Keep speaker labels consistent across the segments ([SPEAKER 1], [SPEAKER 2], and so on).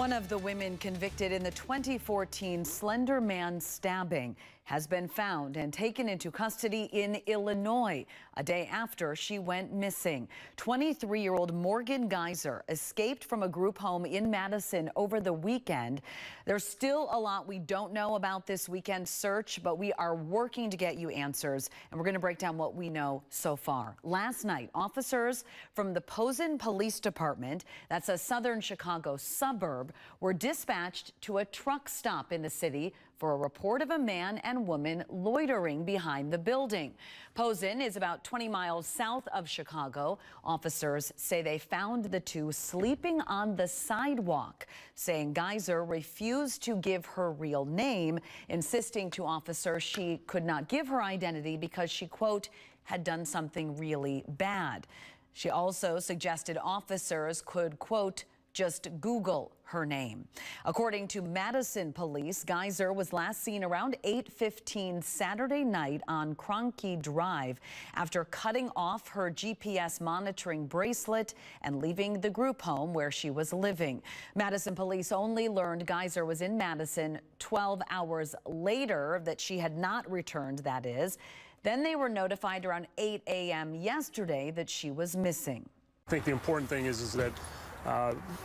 [SPEAKER 1] One of the women convicted in the 2014 Slender Man stabbing has been found and taken into custody in Illinois a day after she went missing. 23-year-old Morgan Geyser escaped from a group home in Madison over the weekend. There's still a lot we don't know about this weekend search, but we are working to get you answers, and we're going to break down what we know so far. Last night, officers from the Patterson Police Department, that's a southern Chicago suburb, were dispatched to a truck stop in the city for a report of a man and woman loitering behind the building. Patterson is about 20 miles south of Chicago. Officers say they found the two sleeping on the sidewalk, saying Geyser refused to give her real name, insisting to officers she could not give her identity because she, quote, had done something really bad. She also suggested officers could, quote, just Google her name. According to Madison police, Geyser was last seen around 8:15 Saturday night on Cronky Drive after cutting off her GPS monitoring bracelet and leaving the group home where she was living. Madison police only learned Geyser was in Madison 12 hours later, that she had not returned, that is. Then they were notified around 8 a.m. yesterday that she was missing.
[SPEAKER 2] I think the important thing is that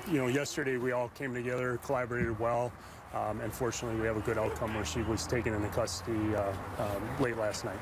[SPEAKER 2] yesterday we all came together, collaborated well, and fortunately we have a good outcome where she was taken into custody late last night.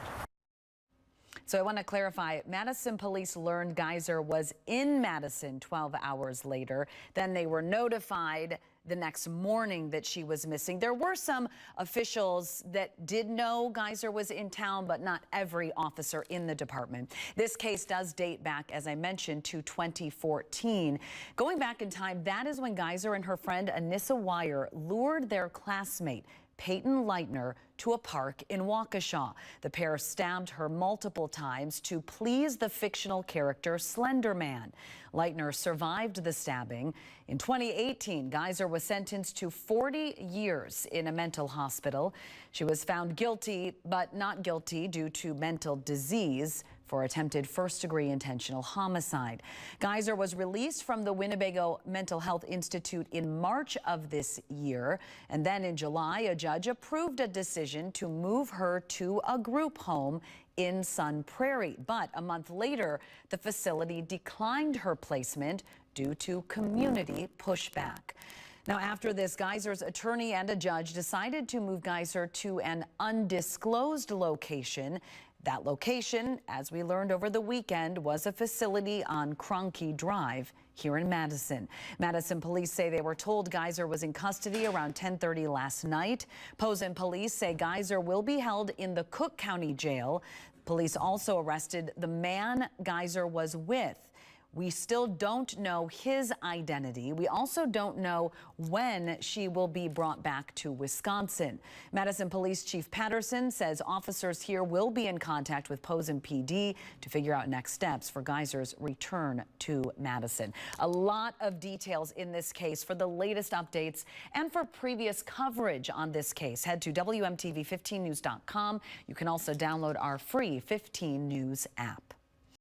[SPEAKER 1] So I want to clarify, Madison police learned Geyser was in Madison 12 hours later. Then they were notified the next morning that she was missing. There were some officials that did know Geyser was in town, but not every officer in the department. This case does date back, as I mentioned, to 2014. Going back in time, that is when Geyser and her friend Anissa Wire lured their classmate Peyton Leitner to a park in Waukesha. The pair stabbed her multiple times to please the fictional character Slender Man. Leitner survived the stabbing. In 2018, Geyser was sentenced to 40 years in a mental hospital. She was found guilty, but not guilty due to mental disease, for attempted first-degree intentional homicide. Geyser was released from the Winnebago Mental Health Institute in March of this year, and then in July, a judge approved a decision to move her to a group home in Sun Prairie. But a month later, the facility declined her placement due to community pushback. Now, after this, Geyser's attorney and a judge decided to move Geyser to an undisclosed location. That location, as we learned over the weekend, was a facility on Cronky Drive here in Madison. Madison police say they were told Geyser was in custody around 10:30 last night. Patterson police say Geyser will be held in the Cook County Jail. Police also arrested the man Geyser was with. We still don't know his identity. We also don't know when she will be brought back to Wisconsin. Madison Police Chief Patterson says officers here will be in contact with Patterson PD to figure out next steps for Geyser's return to Madison. A lot of details in this case. For the latest updates and for previous coverage on this case, head to WMTV15news.com. You can also download our free 15 News app.